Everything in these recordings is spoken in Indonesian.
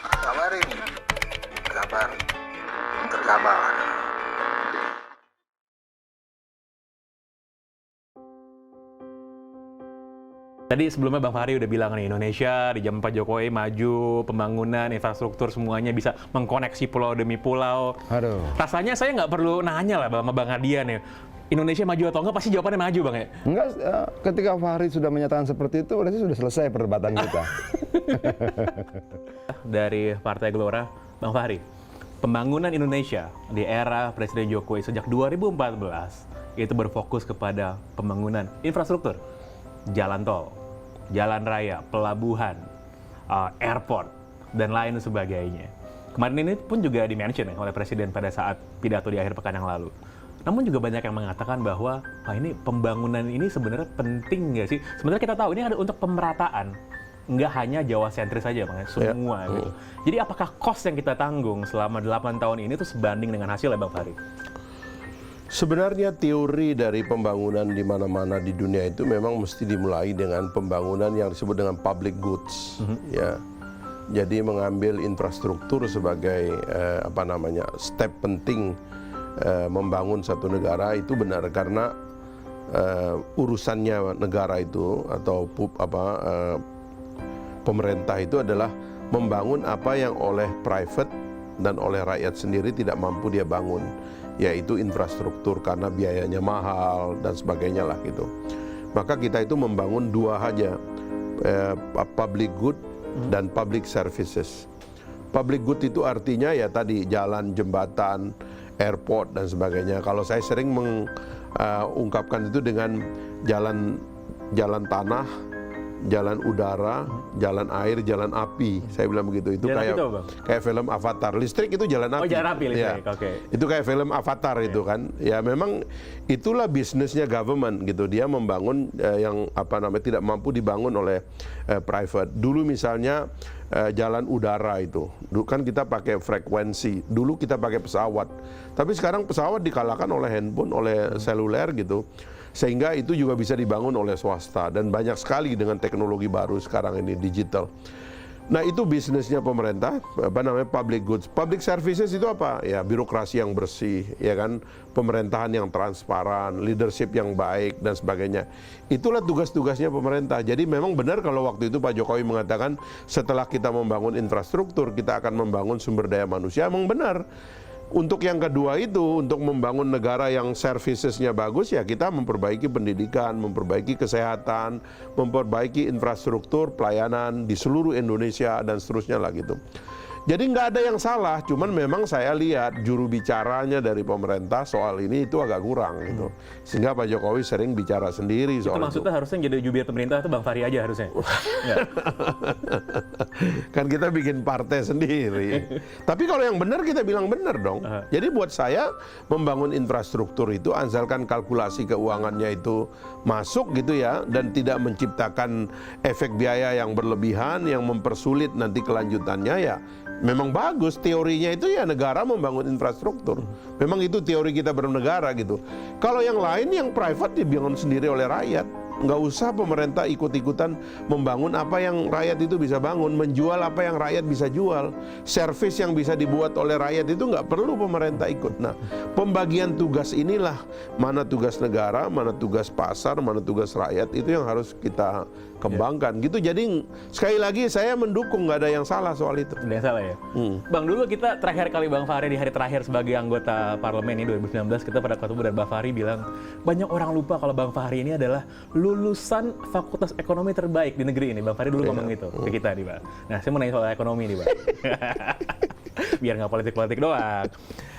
Kabar ini, kabar terkabar. Tadi sebelumnya Bang Fahri udah bilang nih, Indonesia di zaman Pak Jokowi maju, pembangunan, infrastruktur semuanya bisa mengkoneksi pulau demi pulau. Aduh. Rasanya saya nggak perlu nanya lah sama Bang Adian ya. Indonesia maju atau enggak, pasti jawabannya maju Bang ya? Enggak, ketika Fahri sudah menyatakan seperti itu, berarti sudah selesai perdebatan kita. Dari Partai Gelora, Bang Fahri, pembangunan Indonesia di era Presiden Jokowi sejak 2014 itu berfokus kepada pembangunan infrastruktur, jalan tol, jalan raya, pelabuhan, airport, dan lain sebagainya. Kemarin ini pun juga di-mention ya oleh Presiden pada saat pidato di akhir pekan yang lalu. Namun juga banyak yang mengatakan bahwa ini pembangunan ini sebenarnya penting nggak sih? Sebenarnya kita tahu ini ada untuk pemerataan, nggak hanya Jawa sentris saja, Bang, semua gitu. Jadi apakah cost yang kita tanggung selama 8 tahun ini tuh sebanding dengan hasil ya, Bang Fahri? Sebenarnya teori dari pembangunan di mana-mana di dunia itu memang mesti dimulai dengan pembangunan yang disebut dengan public goods, ya. Jadi mengambil infrastruktur sebagai step penting membangun satu negara itu benar karena urusannya negara itu atau pemerintah itu adalah membangun apa yang oleh private dan oleh rakyat sendiri tidak mampu dia bangun, yaitu infrastruktur karena biayanya mahal dan sebagainya lah gitu. Maka kita itu membangun dua aja, public good dan public services. Public good itu artinya ya tadi jalan, jembatan, airport dan sebagainya. Kalau saya sering mengungkapkan itu dengan jalan tanah, jalan udara, jalan air, jalan api. Saya bilang begitu. Itu kayak film Avatar. Listrik itu jalan api. Oh, jalan api listrik. Ya. Oke. Itu kayak film Avatar itu kan. Ya memang itulah bisnisnya government gitu. Dia membangun yang tidak mampu dibangun oleh private. Dulu misalnya jalan udara itu. Dulu kan kita pakai frekuensi. Dulu kita pakai pesawat. Tapi sekarang pesawat dikalahkan oleh handphone, oleh seluler gitu. Sehingga itu juga bisa dibangun oleh swasta dan banyak sekali dengan teknologi baru sekarang ini digital. Nah itu bisnisnya pemerintah, public goods. Public services itu apa? Ya birokrasi yang bersih, ya kan, pemerintahan yang transparan, leadership yang baik dan sebagainya. Itulah tugas-tugasnya pemerintah. Jadi memang benar kalau waktu itu Pak Jokowi mengatakan setelah kita membangun infrastruktur, kita akan membangun sumber daya manusia. Memang benar. Untuk yang kedua itu, untuk membangun negara yang servicesnya bagus, ya kita memperbaiki pendidikan, memperbaiki kesehatan, memperbaiki infrastruktur, pelayanan di seluruh Indonesia dan seterusnya lah gitu. Jadi nggak ada yang salah, cuman memang saya lihat juru bicaranya dari pemerintah soal ini itu agak kurang gitu. Sehingga Pak Jokowi sering bicara sendiri soal itu. Maksudnya harusnya jadi jubir pemerintah itu Bang Fahri aja harusnya. Kan kita bikin partai sendiri. Tapi kalau yang benar kita bilang benar dong. Jadi buat saya membangun infrastruktur itu asalkan kalkulasi keuangannya itu masuk gitu ya dan tidak menciptakan efek biaya yang berlebihan yang mempersulit nanti kelanjutannya ya. Memang bagus teorinya itu ya negara membangun infrastruktur. Memang itu teori kita bernegara gitu. Kalau yang lain yang private dibangun sendiri oleh rakyat. Nggak usah pemerintah ikut-ikutan membangun apa yang rakyat itu bisa bangun, menjual apa yang rakyat bisa jual. Servis yang bisa dibuat oleh rakyat itu nggak perlu pemerintah ikut. Nah, pembagian tugas inilah mana tugas negara, mana tugas pasar, mana tugas rakyat itu yang harus kita kembangkan gitu. Jadi sekali lagi saya mendukung, nggak ada yang salah soal itu. Nggak salah ya. Bang, dulu kita terakhir kali Bang Fahri di hari terakhir sebagai anggota parlemen ini 2019 kita pada ketemu dan Bang Fahri bilang banyak orang lupa kalau Bang Fahri ini adalah lulusan fakultas ekonomi terbaik di negeri ini. Bang Fahri dulu ngomong gitu ke kita nih Bang. Nah saya mau nanya soal ekonomi nih Bang. Biar nggak politik-politik doang.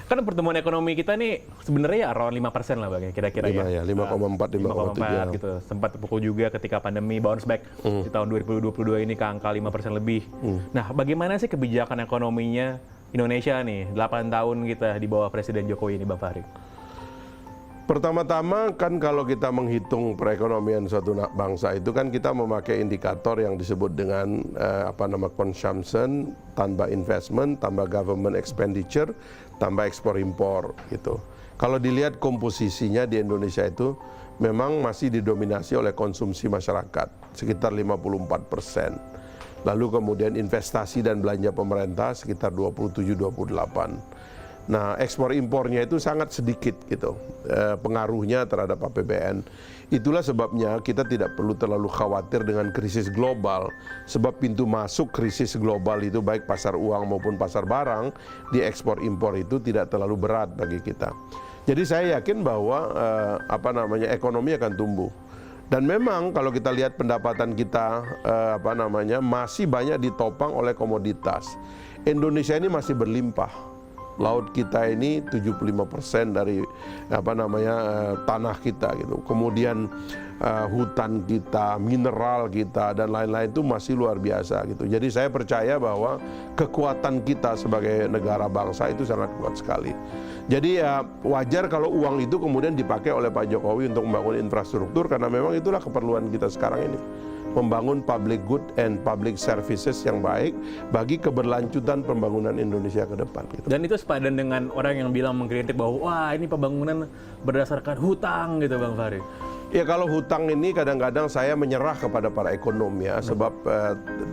Kan pertumbuhan ekonomi kita nih sebenarnya ya around 5% lah Bang ya kira-kira ya. 5,4, 5,4 gitu. Sempat terpukul juga ketika pandemi bounce back di tahun 2022 ini ke angka 5% lebih. Nah bagaimana sih kebijakan ekonominya Indonesia nih 8 tahun kita di bawah Presiden Jokowi ini Bang Fahri? Pertama-tama kan kalau kita menghitung perekonomian suatu bangsa itu kan kita memakai indikator yang disebut dengan consumption, tambah investment, tambah government expenditure, tambah ekspor impor gitu. Kalau dilihat komposisinya di Indonesia itu memang masih didominasi oleh konsumsi masyarakat sekitar 54%. Lalu kemudian investasi dan belanja pemerintah sekitar 27-28. Nah, ekspor impornya itu sangat sedikit gitu pengaruhnya terhadap APBN. Itulah sebabnya kita tidak perlu terlalu khawatir dengan krisis global, sebab pintu masuk krisis global itu baik pasar uang maupun pasar barang di ekspor impor itu tidak terlalu berat bagi kita. Jadi saya yakin bahwa ekonomi akan tumbuh. Dan memang kalau kita lihat pendapatan kita masih banyak ditopang oleh komoditas. Indonesia ini masih berlimpah. Laut kita ini 75% dari tanah kita gitu. Kemudian hutan kita, mineral kita dan lain-lain itu masih luar biasa gitu. Jadi saya percaya bahwa kekuatan kita sebagai negara bangsa itu sangat kuat sekali. Jadi ya wajar kalau uang itu kemudian dipakai oleh Pak Jokowi untuk membangun infrastruktur karena memang itulah keperluan kita sekarang ini. Membangun public good and public services yang baik bagi keberlanjutan pembangunan Indonesia ke depan. Gitu. Dan itu sepadan dengan orang yang bilang mengkritik bahwa wah ini pembangunan berdasarkan hutang gitu Bang Fahri. Ya kalau hutang ini kadang-kadang saya menyerah kepada para ekonom ya, sebab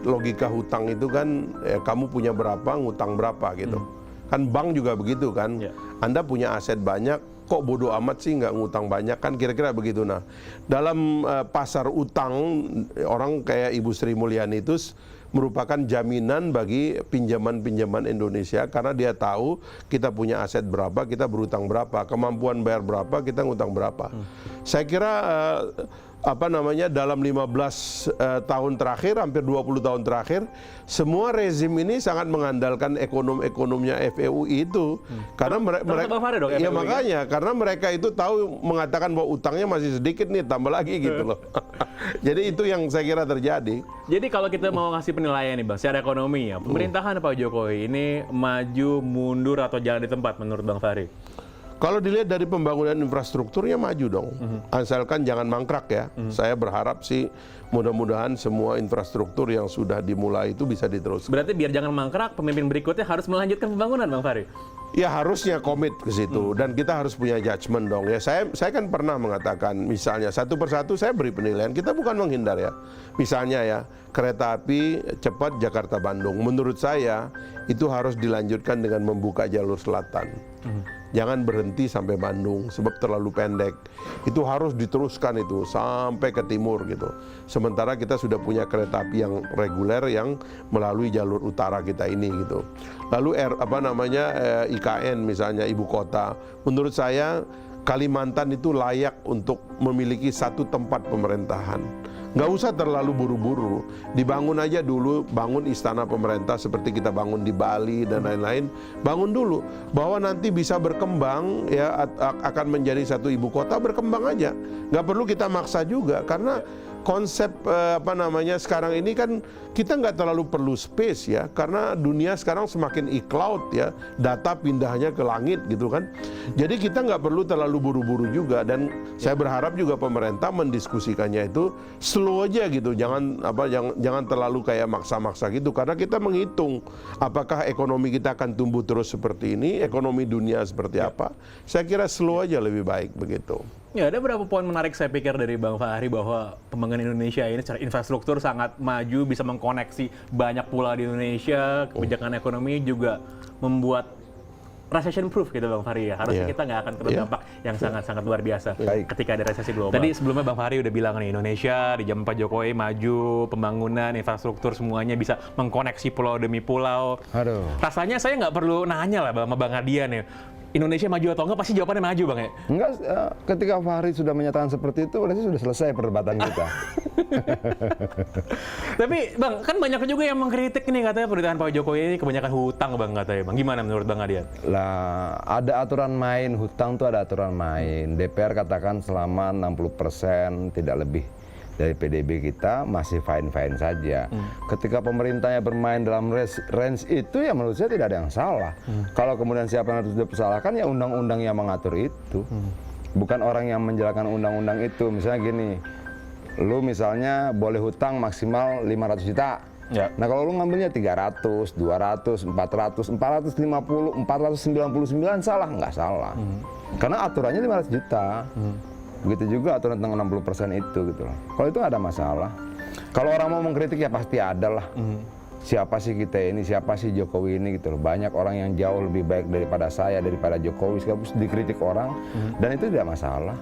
logika hutang itu kan kamu punya berapa, ngutang berapa gitu. Kan bank juga begitu kan, Anda punya aset banyak, kok bodoh amat sih nggak ngutang banyak kan kira-kira begitu. Nah dalam pasar utang orang kayak Ibu Sri Mulyani itu merupakan jaminan bagi pinjaman-pinjaman Indonesia karena dia tahu kita punya aset berapa, kita berutang berapa, kemampuan bayar berapa, kita ngutang berapa. Saya kira dalam 15 tahun terakhir, hampir 20 tahun terakhir, semua rezim ini sangat mengandalkan ekonomnya FEUI itu. Karena makanya karena mereka itu tahu mengatakan bahwa utangnya masih sedikit nih, tambah lagi gitu loh. Jadi itu yang saya kira terjadi. Jadi kalau kita mau ngasih penilaian nih Bang, secara ekonomi ya, pemerintahan Pak Jokowi ini maju, mundur atau jalan di tempat menurut Bang Fahri? Kalau dilihat dari pembangunan infrastrukturnya maju dong, asalkan jangan mangkrak ya. Saya berharap sih mudah-mudahan semua infrastruktur yang sudah dimulai itu bisa diteruskan. Berarti biar jangan mangkrak, pemimpin berikutnya harus melanjutkan pembangunan Bang Fahri? Ya harusnya komit ke situ dan kita harus punya judgement dong ya. Saya kan pernah mengatakan misalnya satu persatu saya beri penilaian, kita bukan menghindar ya. Misalnya ya kereta api cepat Jakarta-Bandung, menurut saya itu harus dilanjutkan dengan membuka jalur selatan. Jangan berhenti sampai Bandung sebab terlalu pendek. Itu harus diteruskan itu sampai ke timur gitu. Sementara kita sudah punya kereta api yang reguler yang melalui jalur utara kita ini gitu. Lalu IKN misalnya ibu kota. Menurut saya Kalimantan itu layak untuk memiliki satu tempat pemerintahan. Nggak usah terlalu buru-buru, dibangun aja dulu, bangun istana pemerintah seperti kita bangun di Bali dan lain-lain, bangun dulu, bahwa nanti bisa berkembang ya akan menjadi satu ibu kota, berkembang aja, nggak perlu kita maksa juga karena konsep sekarang ini kan kita nggak terlalu perlu space ya karena dunia sekarang semakin e-cloud ya, data pindahnya ke langit gitu kan. Jadi kita nggak perlu terlalu buru-buru juga dan saya berharap juga pemerintah mendiskusikannya itu slow aja gitu, jangan terlalu kayak maksa-maksa gitu karena kita menghitung apakah ekonomi kita akan tumbuh terus seperti ini, ekonomi dunia seperti apa. Saya kira slow aja lebih baik begitu. Ya, ada beberapa poin menarik saya pikir dari Bang Fahri bahwa pembangunan Indonesia ini secara infrastruktur sangat maju, bisa mengkoneksi banyak pulau di Indonesia, kebijakan ekonomi juga membuat recession proof gitu Bang Fahri ya. Harusnya kita nggak akan kena dampak yang sangat-sangat luar biasa ketika ada resesi global. Tadi sebelumnya Bang Fahri udah bilang nih, Indonesia di zaman Pak Jokowi maju, pembangunan, infrastruktur semuanya bisa mengkoneksi pulau demi pulau. Aduh. Rasanya saya nggak perlu nanya lah sama Bang Adian ya. Indonesia maju atau enggak, pasti jawabannya maju Bang ya? Enggak, ketika Fahri sudah menyatakan seperti itu, berarti sudah selesai perdebatan kita. Tapi Bang, kan banyak juga yang mengkritik nih katanya pemerintahan Pak Jokowi ini kebanyakan hutang Bang katanya Bang. Gimana menurut Bang Adian? Lah, ada aturan main, hutang tuh ada aturan main. DPR katakan selama 60% tidak lebih dari PDB kita masih fine-fine saja. Ketika pemerintahnya bermain dalam range itu ya menurut saya tidak ada yang salah. Kalau kemudian siapa yang harus dipersalahkan ya undang-undang yang mengatur itu. Bukan orang yang menjalankan undang-undang itu. Misalnya gini, lu misalnya boleh hutang maksimal 500 juta. Ya. Nah kalau lu ngambilnya 300, 200, 400, 450, 499 salah? Nggak salah. Karena aturannya 500 juta. Begitu juga aturan tentang 60% itu gitu loh. Kalau itu nggak ada masalah. Kalau orang mau mengkritik ya pasti ada lah. Siapa sih kita ini, siapa sih Jokowi ini gitu loh. Banyak orang yang jauh lebih baik daripada saya, daripada Jokowi, sekaligus dikritik orang, dan itu tidak masalah.